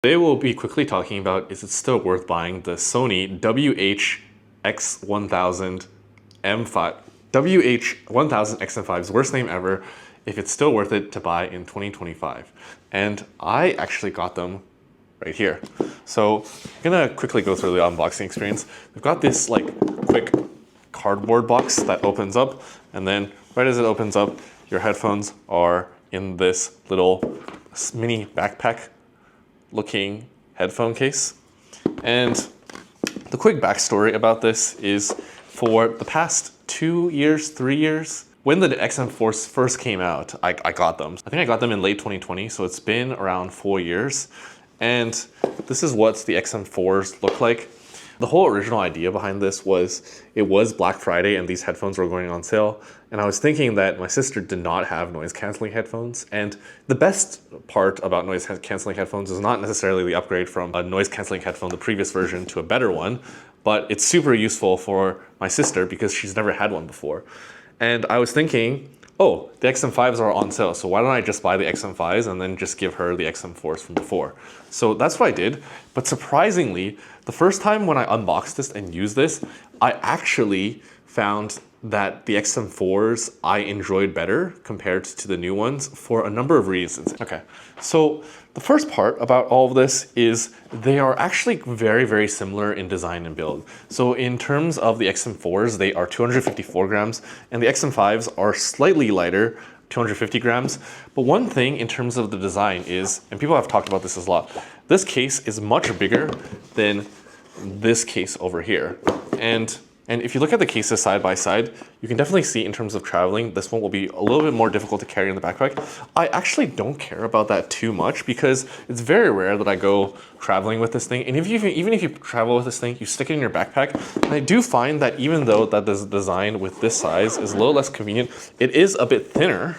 Today we'll be quickly talking about, is it still worth buying the Sony WH-1000M5, WH-1000XM5's worst name ever, if it's still worth it to buy in 2025. And I actually got them right here. So I'm gonna quickly go through the unboxing experience. We've got this like quick cardboard box that opens up, and then right as it opens up, your headphones are in this little mini backpack looking headphone case. And the quick backstory about this is, for the past 2 years, 3 years, when the XM4s first came out, I got them. I think I got them in late 2020, so it's been around 4 years. And this is what the XM4s look like. The whole original idea behind this was, it was Black Friday and these headphones were going on sale. And I was thinking that my sister did not have noise canceling headphones. And the best part about noise canceling headphones is not necessarily the upgrade from a noise canceling headphone, the previous version, to a better one, but it's super useful for my sister because she's never had one before. And I was thinking, oh, the XM5s are on sale, so why don't I just buy the XM5s and then just give her the XM4s from before? So that's what I did, but surprisingly, the first time when I unboxed this and used this, I actually found that the XM4s I enjoyed better compared to the new ones for a number of reasons. Okay, so the first part about all of this is they are actually very, very similar in design and build. So in terms of the XM4s, they are 254 grams, and the XM5s are slightly lighter, 250 grams. But one thing in terms of the design is, and people have talked about this a lot, this case is much bigger than this case over here. And if you look at the cases side by side, you can definitely see in terms of traveling, this one will be a little bit more difficult to carry in the backpack. I actually don't care about that too much because it's very rare that I go traveling with this thing. And even if you travel with this thing, you stick it in your backpack. And I do find that even though that this design with this size is a little less convenient, it is a bit thinner,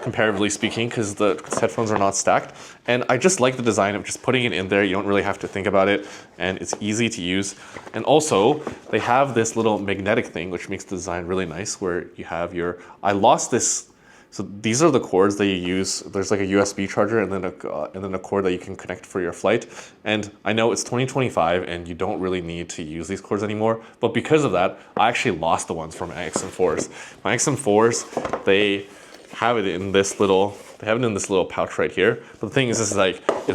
comparatively speaking, because the headphones are not stacked. And I just like the design of just putting it in there. You don't really have to think about it, and it's easy to use. And also, they have this little magnetic thing, which makes the design really nice, where you have your, I lost this, so these are the cords that you use. There's like a USB charger and then a cord that you can connect for your flight. And I know it's 2025 and you don't really need to use these cords anymore, but because of that, I actually lost the ones from my XM4s. My XM4s, they have it in this little pouch right here. But the thing is, it's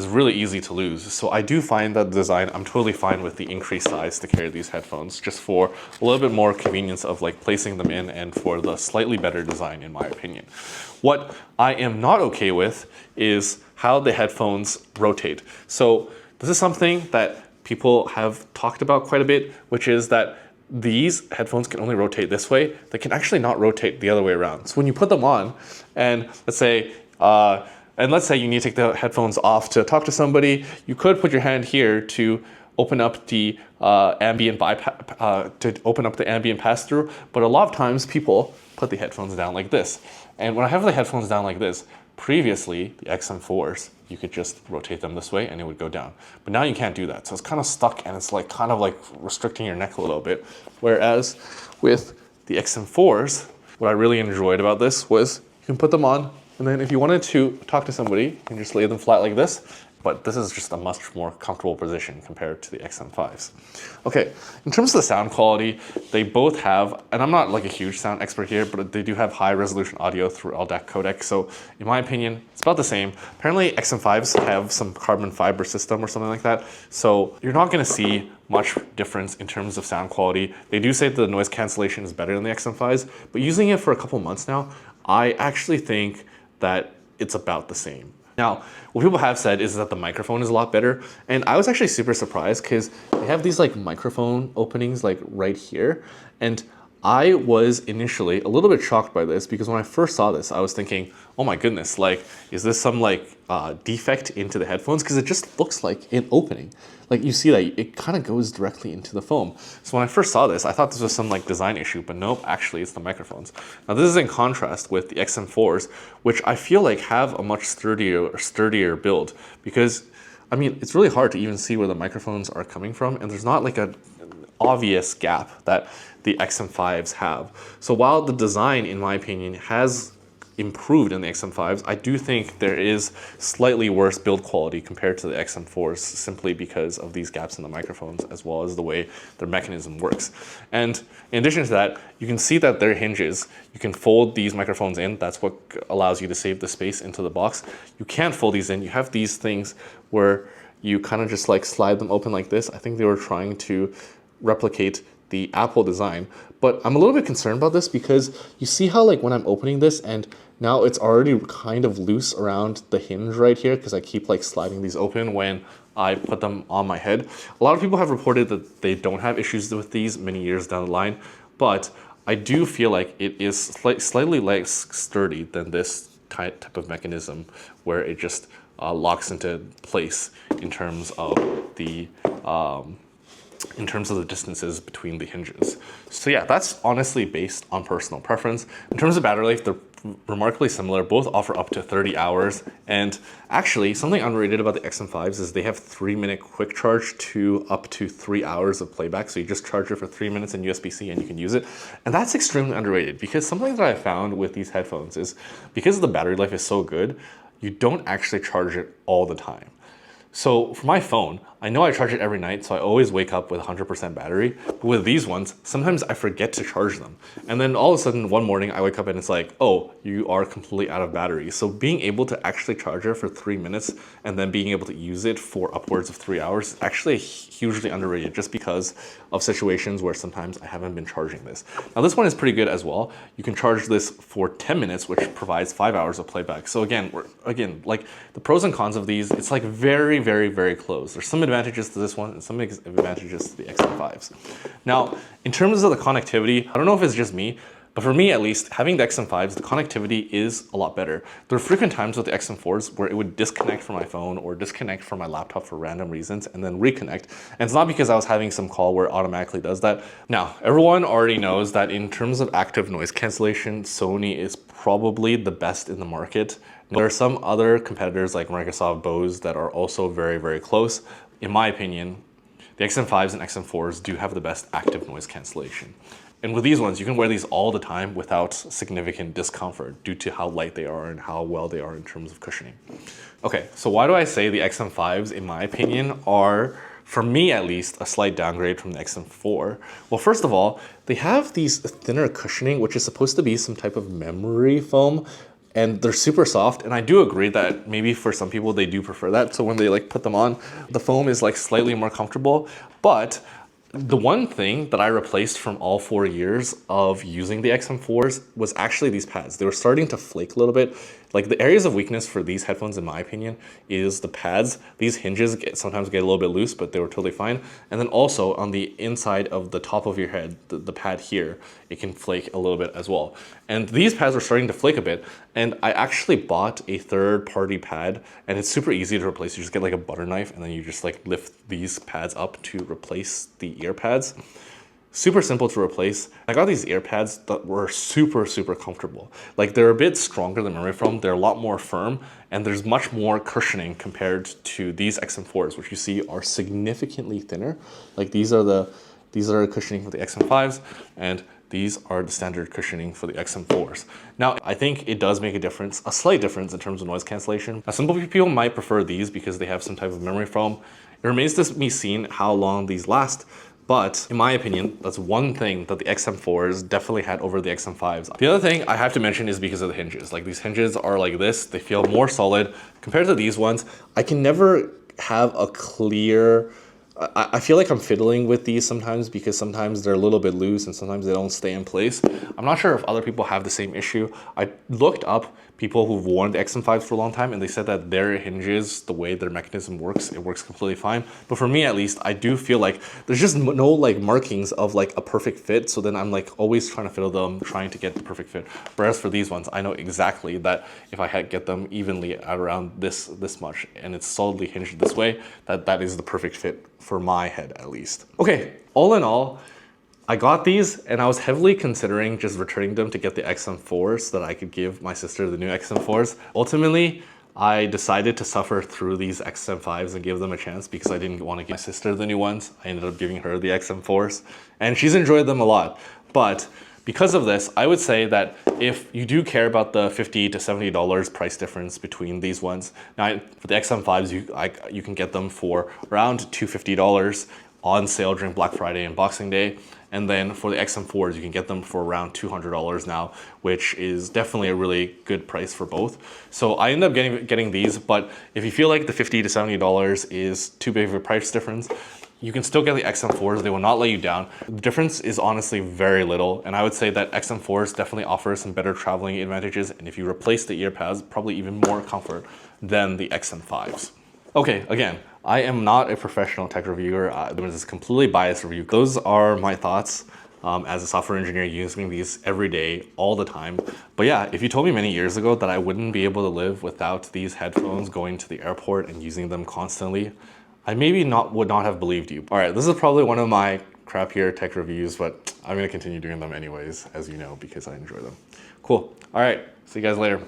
really easy to lose. So I do find that the design, I'm totally fine with the increased size to carry these headphones, just for a little bit more convenience of like placing them in and for the slightly better design, in my opinion. What I am not okay with is how the headphones rotate. So this is something that people have talked about quite a bit, which is that these headphones can only rotate this way. They can actually not rotate the other way around. So when you put them on, and let's say you need to take the headphones off to talk to somebody, you could put your hand here to open up the ambient pass-through. But a lot of times people put the headphones down like this. And when I have the headphones down like this, previously the XM4s, you could just rotate them this way and it would go down. But now you can't do that. So it's kind of stuck and it's like kind of like restricting your neck a little bit. Whereas with the XM4s, what I really enjoyed about this was you can put them on, and then if you wanted to talk to somebody, you can just lay them flat like this. But this is just a much more comfortable position compared to the XM5s. Okay, in terms of the sound quality, they both have, and I'm not like a huge sound expert here, but they do have high resolution audio through LDAC codec. So in my opinion, it's about the same. Apparently XM5s have some carbon fiber system or something like that. So you're not gonna see much difference in terms of sound quality. They do say that the noise cancellation is better than the XM5s, but using it for a couple months now, I actually think that it's about the same. Now, what people have said is that the microphone is a lot better, and I was actually super surprised because they have these like microphone openings like right here, and I was initially a little bit shocked by this because when I first saw this, I was thinking, oh my goodness, like, is this some like defect into the headphones? Because it just looks like an opening. Like you see that it kind of goes directly into the foam. So when I first saw this, I thought this was some like design issue, but nope, actually it's the microphones. Now this is in contrast with the XM4s, which I feel like have a much sturdier build, because I mean, it's really hard to even see where the microphones are coming from, and there's not like an obvious gap that the XM5s have. So while the design, in my opinion, has improved in the XM5s, I do think there is slightly worse build quality compared to the XM4s simply because of these gaps in the microphones as well as the way their mechanism works. And in addition to that, you can see that their hinges, you can fold these microphones in. That's what allows you to save the space into the box. You can't fold these in. You have these things where you kind of just like slide them open like this. I think they were trying to replicate the Apple design, but I'm a little bit concerned about this because you see how like when I'm opening this and now it's already kind of loose around the hinge right here because I keep like sliding these open when I put them on my head. A lot of people have reported that they don't have issues with these many years down the line, but I do feel like it is slightly less sturdy than this type of mechanism where it just locks into place in terms of the distances between the hinges. So yeah, that's honestly based on personal preference. In terms of battery life, they're remarkably similar. Both offer up to 30 hours. And actually, something underrated about the XM5s is they have 3-minute quick charge to up to 3 hours of playback. So you just charge it for 3 minutes in USB-C and you can use it. And that's extremely underrated because something that I found with these headphones is because the battery life is so good, you don't actually charge it all the time. So for my phone, I know I charge it every night, so I always wake up with 100% battery. But with these ones, sometimes I forget to charge them. And then all of a sudden, one morning, I wake up and it's like, oh, you are completely out of battery. So being able to actually charge it for 3 minutes and then being able to use it for upwards of 3 hours is actually hugely underrated just because of situations where sometimes I haven't been charging this. Now this one is pretty good as well. You can charge this for 10 minutes, which provides 5 hours of playback. So again, like the pros and cons of these, it's like very, very, very close. There's some advantages to this one and some advantages to the XM5s. Now, in terms of the connectivity, I don't know if it's just me, but for me at least, having the XM5s, the connectivity is a lot better. There are frequent times with the XM4s where it would disconnect from my phone or disconnect from my laptop for random reasons and then reconnect. And it's not because I was having some call where it automatically does that. Now, everyone already knows that in terms of active noise cancellation, Sony is probably the best in the market. There are some other competitors like Microsoft, Bose that are also very, very close. In my opinion, the XM5s and XM4s do have the best active noise cancellation. And with these ones, you can wear these all the time without significant discomfort due to how light they are and how well they are in terms of cushioning. Okay, so why do I say the XM5s, in my opinion, are, for me at least, a slight downgrade from the XM4? Well, first of all, they have these thinner cushioning, which is supposed to be some type of memory foam, and they're super soft. And I do agree that maybe for some people, they do prefer that. So when they like put them on, the foam is like slightly more comfortable, but the one thing that I replaced from all 4 years of using the XM4s was actually these pads. They were starting to flake a little bit. Like the areas of weakness for these headphones, in my opinion, is the pads. These hinges sometimes get a little bit loose, but they were totally fine. And then also on the inside of the top of your head, the pad here, it can flake a little bit as well. And these pads were starting to flake a bit. And I actually bought a third-party pad, and it's super easy to replace. You just get like a butter knife, and then you just like lift these pads up to replace the ear pads. Super simple to replace. I got these ear pads that were super, super comfortable. Like they're a bit stronger than memory foam. They're a lot more firm and there's much more cushioning compared to these XM4s, which you see are significantly thinner. Like these are cushioning for the XM5s and these are the standard cushioning for the XM4s. Now, I think it does make a difference, a slight difference in terms of noise cancellation. Now, some people might prefer these because they have some type of memory foam. It remains to be seen how long these last. But in my opinion, that's one thing that the XM4s definitely had over the XM5s. The other thing I have to mention is because of the hinges. Like these hinges are like this, they feel more solid compared to these ones. I can never have a clear, I feel like I'm fiddling with these sometimes because sometimes they're a little bit loose and sometimes they don't stay in place. I'm not sure if other people have the same issue. I looked up people who've worn the XM5s for a long time and they said that their hinges, the way their mechanism works, it works completely fine. But for me at least, I do feel like there's just no like markings of like a perfect fit. So then I'm like always trying to fiddle them, trying to get the perfect fit. Whereas for these ones, I know exactly that if I had get them evenly at around this much and it's solidly hinged this way, that is the perfect fit for my head at least. Okay, all in all, I got these and I was heavily considering just returning them to get the XM4s so that I could give my sister the new XM4s. Ultimately, I decided to suffer through these XM5s and give them a chance because I didn't want to give my sister the new ones. I ended up giving her the XM4s and she's enjoyed them a lot. But Because of this, I would say that if you do care about the $50 to $70 price difference between these ones, now for the XM5s, you can get them for around $250 on sale during Black Friday and Boxing Day. And then for the XM4s, you can get them for around $200 now, which is definitely a really good price for both. So I ended up getting these, but if you feel like the $50 to $70 is too big of a price difference, you can still get the XM4s. They will not let you down. The difference is honestly very little, and I would say that XM4s definitely offer some better traveling advantages, and if you replace the ear pads, probably even more comfort than the XM5s. Okay, again, I am not a professional tech reviewer. This is a completely biased review. Those are my thoughts as a software engineer using these every day, all the time. But yeah, if you told me many years ago that I wouldn't be able to live without these headphones going to the airport and using them constantly, I maybe would not have believed you. All right, this is probably one of my crappier tech reviews, but I'm gonna continue doing them anyways, as you know, because I enjoy them. Cool. All right, see you guys later.